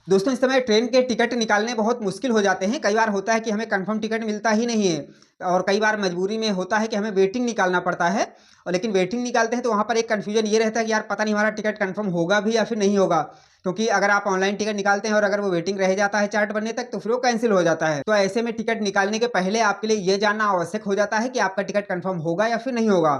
दोस्तों, इस समय ट्रेन के टिकट निकालने बहुत मुश्किल हो जाते हैं। कई बार होता है कि हमें कंफर्म टिकट मिलता ही नहीं है और कई बार मजबूरी में होता है कि हमें वेटिंग निकालना पड़ता है। और लेकिन वेटिंग निकालते हैं तो वहाँ पर एक कन्फ्यूजन ये रहता है कि यार पता नहीं हमारा टिकट कंफर्म होगा भी या फिर नहीं होगा। क्योंकि अगर आप ऑनलाइन टिकट निकालते हैं और अगर वो वेटिंग रह जाता है चार्ट बनने तक तो फिर वो कैंसिल हो जाता है। तो ऐसे में टिकट निकालने के पहले आपके लिए ये जानना आवश्यक हो जाता है कि आपका टिकट कंफर्म होगा या फिर नहीं होगा।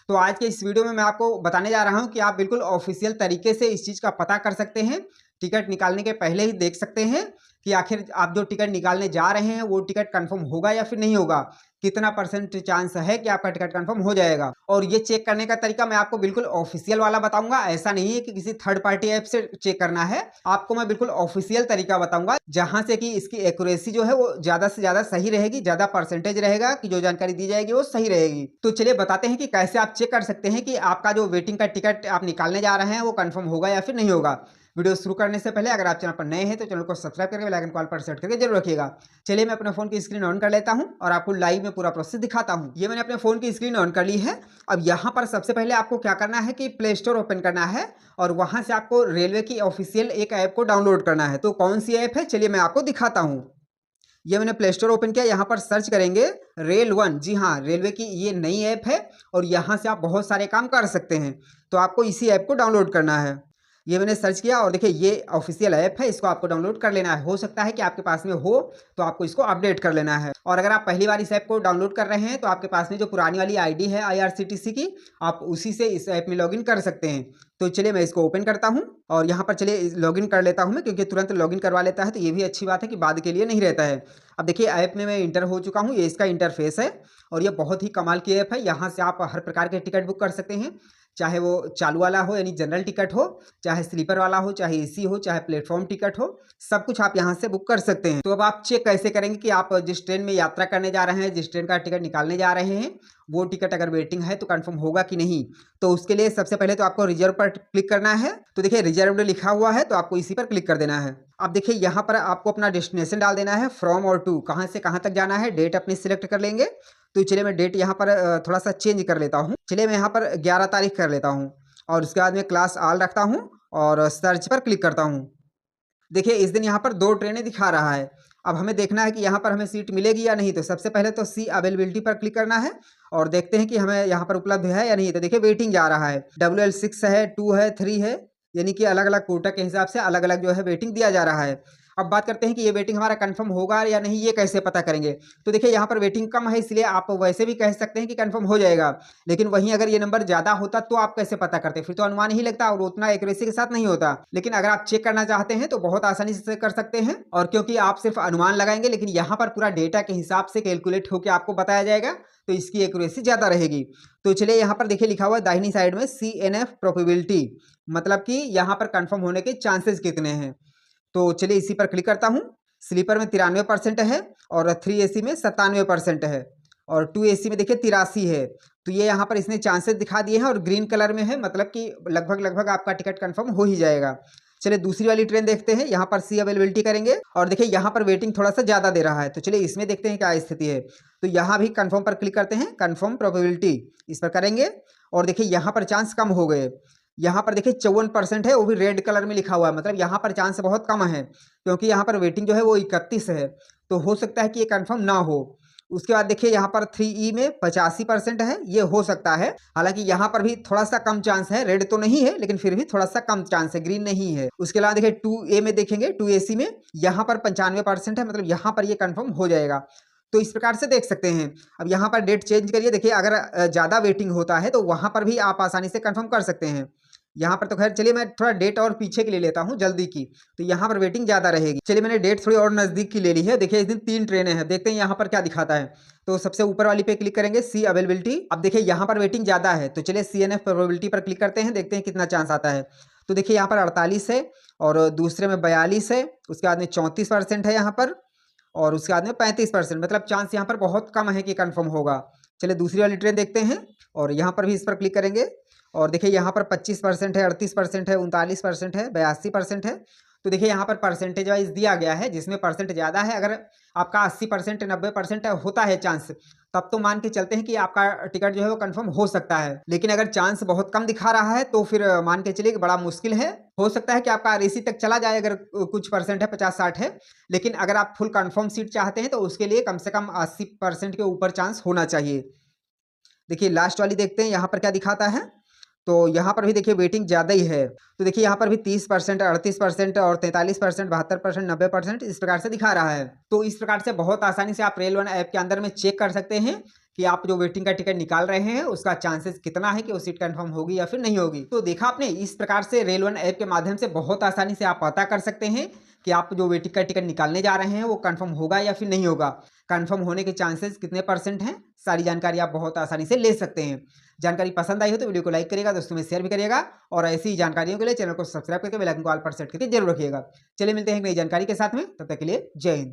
तो आज के इस वीडियो में मैं आपको बताने जा रहा हूँ कि आप बिल्कुल ऑफिशियल तरीके से इस चीज़ का पता कर सकते हैं। टिकट निकालने के पहले ही देख सकते हैं कि आखिर आप जो टिकट निकालने जा रहे हैं वो टिकट कंफर्म होगा या फिर नहीं होगा। कितना परसेंट चांस है कि आपका टिकट कंफर्म हो जाएगा। और ये चेक करने का तरीका मैं आपको बिल्कुल ऑफिशियल वाला बताऊंगा। ऐसा नहीं है कि किसी थर्ड पार्टी ऐप से चेक करना है। आपको मैं बिल्कुल ऑफिशियल तरीका बताऊंगा जहां से कि इसकी एक्यूरेसी जो है वो ज्यादा से ज्यादा सही रहेगी, ज्यादा परसेंटेज रहेगा कि जो जानकारी दी जाएगी वो सही रहेगी। तो चलिए बताते हैं कि कैसे आप चेक कर सकते हैं कि आपका जो वेटिंग का टिकट आप निकालने जा रहे हैं वो कंफर्म होगा या फिर नहीं होगा। वीडियो शुरू करने से पहले अगर आप चैनल पर नए हैं तो चैनल को सब्सक्राइब करके बेल आइकन कॉल पर सेट करके जरूर रखिएगा। चलिए मैं अपने फोन की स्क्रीन ऑन कर लेता हूं और आपको लाइव में पूरा प्रोसेस दिखाता हूं। ये मैंने अपने फोन की स्क्रीन ऑन कर ली है। अब यहाँ पर सबसे पहले आपको क्या करना है कि प्ले स्टोर ओपन करना है और वहां से आपको रेलवे की ऑफिशियल एक ऐप को डाउनलोड करना है। तो कौन सी ऐप है चलिए मैं आपको दिखाता हूँ। ये मैंने प्ले स्टोर ओपन किया, यहाँ पर सर्च करेंगे रेल वन। जी हाँ, रेलवे की ये नई ऐप है और यहाँ से आप बहुत सारे काम कर सकते हैं। तो आपको इसी ऐप को डाउनलोड करना है। ये मैंने सर्च किया और देखिए ये ऑफिशियल ऐप है, इसको आपको डाउनलोड कर लेना है। हो सकता है कि आपके पास में हो तो आपको इसको अपडेट कर लेना है। और अगर आप पहली बार इस ऐप को डाउनलोड कर रहे हैं तो आपके पास में जो पुरानी वाली आईडी है आईआरसीटीसी की, आप उसी से इस ऐप में लॉगिन कर सकते हैं। तो चलिए मैं इसको ओपन करता हूं और यहाँ पर चलिए लॉगिन कर लेता हूं मैं, क्योंकि तुरंत लॉगिन करवा लेता है तो ये भी अच्छी बात है कि बाद के लिए नहीं रहता है। अब देखिए ऐप में मैं इंटर हो चुका हूँ, ये इसका इंटरफेस है और ये बहुत ही कमाल की ऐप है। यहाँ से आप हर प्रकार के टिकट बुक कर सकते हैं, चाहे वो चालू वाला हो यानी जनरल टिकट हो, चाहे स्लीपर वाला हो, चाहे एसी हो, चाहे प्लेटफॉर्म टिकट हो, सब कुछ आप यहाँ से बुक कर सकते हैं। तो अब आप चेक कैसे करेंगे कि आप जिस ट्रेन में यात्रा करने जा रहे हैं, जिस ट्रेन का टिकट निकालने जा रहे हैं, वो टिकट अगर वेटिंग है तो कंफर्म होगा कि नहीं। तो उसके लिए सबसे पहले तो आपको रिजर्व पर क्लिक करना है। तो देखिए रिजर्व लिखा हुआ है तो आपको इसी पर क्लिक कर देना है। अब देखिए यहाँ पर आपको अपना डेस्टिनेशन डाल देना है, फ्रॉम और टू, कहाँ से कहाँ तक जाना है, डेट अपनी सिलेक्ट कर लेंगे। तो चलिए मैं डेट यहाँ पर थोड़ा सा चेंज कर लेता हूँ। चलिए मैं यहाँ पर 11 तारीख कर लेता हूँ और उसके बाद में क्लास आल रखता हूँ और सर्च पर क्लिक करता हूँ। देखिए इस दिन यहाँ पर 2 ट्रेनें दिखा रहा है। अब हमें देखना है कि यहाँ पर हमें सीट मिलेगी या नहीं। तो सबसे पहले तो सी अवेलेबिलिटी पर क्लिक करना है और देखते हैं कि हमें यहाँ पर उपलब्ध है या नहीं। तो देखिए वेटिंग जा रहा है, WL6 है, 2 है, 3 है, यानी कि अलग अलग कोटा के हिसाब से अलग अलग जो है वेटिंग दिया जा रहा है। अब बात करते हैं कि ये वेटिंग हमारा कंफर्म होगा या नहीं, ये कैसे पता करेंगे। तो देखिए यहाँ पर वेटिंग कम है इसलिए आप वैसे भी कह सकते हैं कि कंफर्म हो जाएगा। लेकिन वहीं अगर ये नंबर ज्यादा होता तो आप कैसे पता करते, फिर तो अनुमान ही लगता और उतना एक्यूरेसी के साथ नहीं होता। लेकिन अगर आप चेक करना चाहते हैं तो बहुत आसानी से कर सकते हैं। और क्योंकि आप सिर्फ अनुमान लगाएंगे लेकिन यहाँ पर पूरा डेटा के हिसाब से कैलकुलेट होकर आपको बताया जाएगा तो इसकी एक्यूरेसी ज्यादा रहेगी। तो चलिए यहाँ पर देखिए लिखा हुआ है दाहिनी साइड में CNF प्रोबेबिलिटी, मतलब कि यहाँ पर कंफर्म होने के चांसेस कितने हैं। तो चलिए इसी पर क्लिक करता हूँ। स्लीपर में 93% है और 3AC में 97% है और 2AC में देखिए 83 है। तो ये यहाँ पर इसने चांसेस दिखा दिए हैं और ग्रीन कलर में है, मतलब कि लगभग लगभग आपका टिकट कंफर्म हो ही जाएगा। चलिए दूसरी वाली ट्रेन देखते हैं। यहाँ पर सी अवेलेबिलिटी करेंगे और देखिए यहाँ पर वेटिंग थोड़ा सा ज़्यादा दे रहा है। तो चलिए इसमें देखते हैं क्या स्थिति है। तो यहाँ भी कंफर्म पर क्लिक करते हैं, कंफर्म प्रोबेबिलिटी इस पर करेंगे और देखिए यहाँ पर चांस कम हो गए। यहाँ पर देखिए 54% है, वो भी रेड कलर में लिखा हुआ है, मतलब यहाँ पर चांस बहुत कम है क्योंकि यहाँ पर वेटिंग जो है वो 31 है। तो हो सकता है कि ये कंफर्म ना हो। उसके बाद देखिए यहाँ पर 3E में 85% है, ये हो सकता है। हालांकि यहाँ पर भी थोड़ा सा कम चांस है, रेड तो नहीं है लेकिन फिर भी थोड़ा सा कम चांस है, ग्रीन नहीं है। उसके अलावा देखिए 2A में देखेंगे, 2AC में यहाँ पर 95% है, मतलब यहाँ पर ये कंफर्म हो जाएगा। तो इस प्रकार से देख सकते हैं। अब यहाँ पर डेट चेंज करिए, देखिए अगर ज़्यादा वेटिंग होता है तो वहाँ पर भी आप आसानी से कंफर्म कर सकते हैं। यहाँ पर तो खैर चलिए मैं थोड़ा डेट और पीछे की ले लेता हूँ जल्दी की, तो यहाँ पर वेटिंग ज़्यादा रहेगी। चलिए मैंने डेट थोड़ी और नज़दीक की ले ली है। देखिए इस दिन 3 ट्रेनें हैं, देखते हैं यहाँ पर क्या दिखाता है। तो सबसे ऊपर वाली पे क्लिक करेंगे, सी अवेलेबिलिटी। अब देखिए यहाँ पर वेटिंग ज़्यादा है तो चलिए CNF प्रोबेबिलिटी पर क्लिक करते हैं, देखते हैं कितना चांस आता है। तो देखिए यहाँ पर 48 है और दूसरे में 42 है, उसके बाद में 34% है यहाँ पर और उसके बाद में 35%, मतलब चांस यहाँ पर बहुत कम है कि कंफर्म होगा। चलिए दूसरी वाली ट्रेन देखते हैं और यहाँ पर भी इस पर क्लिक करेंगे और देखिए यहाँ पर 25% है, 38% है, 39% है, 82% है। तो देखिए यहाँ पर परसेंटेज वाइज दिया गया है, जिसमें परसेंट ज़्यादा है। अगर आपका 80% 90% होता है चांस तब तो मान के चलते हैं कि आपका टिकट जो है वो कंफर्म हो सकता है। लेकिन अगर चांस बहुत कम दिखा रहा है तो फिर मान के चलिए कि बड़ा मुश्किल है। हो सकता है कि आपका आरएसी तक चला जाए अगर कुछ परसेंट है, 50-60 है। लेकिन अगर आप फुल कंफर्म सीट चाहते हैं तो उसके लिए कम से कम 80% के ऊपर चांस होना चाहिए। देखिए लास्ट वाली देखते हैं यहाँ पर क्या दिखाता है। तो यहाँ पर भी देखिए वेटिंग ज़्यादा ही है। तो देखिए यहाँ पर भी 30%, 38% और 43%, 72%, 90% इस प्रकार से दिखा रहा है। तो इस प्रकार से बहुत आसानी से आप रेल वन ऐप के अंदर में चेक कर सकते हैं कि आप जो वेटिंग का टिकट निकाल रहे हैं उसका चांसेस कितना है कि वो सीट कंफर्म होगी या फिर नहीं होगी। तो देखा आपने, इस प्रकार से रेल वन ऐप के माध्यम से बहुत आसानी से आप पता कर सकते हैं कि आप जो वेटिंग का टिकट निकालने जा रहे हैं वो कंफर्म होगा या फिर नहीं होगा, कंफर्म होने के चांसेस कितने परसेंट हैं। सारी जानकारी आप बहुत आसानी से ले सकते हैं। जानकारी पसंद आई हो तो वीडियो को लाइक करिएगा, दोस्तों में शेयर भी करिएगा और ऐसी ही जानकारियों के लिए चैनल को सब्सक्राइब करके बेल आइकन को ऑल पर सेट करके जरूर रखिएगा। चलिए मिलते हैं एक नई जानकारी के साथ में, तब तक के लिए जय हिंद।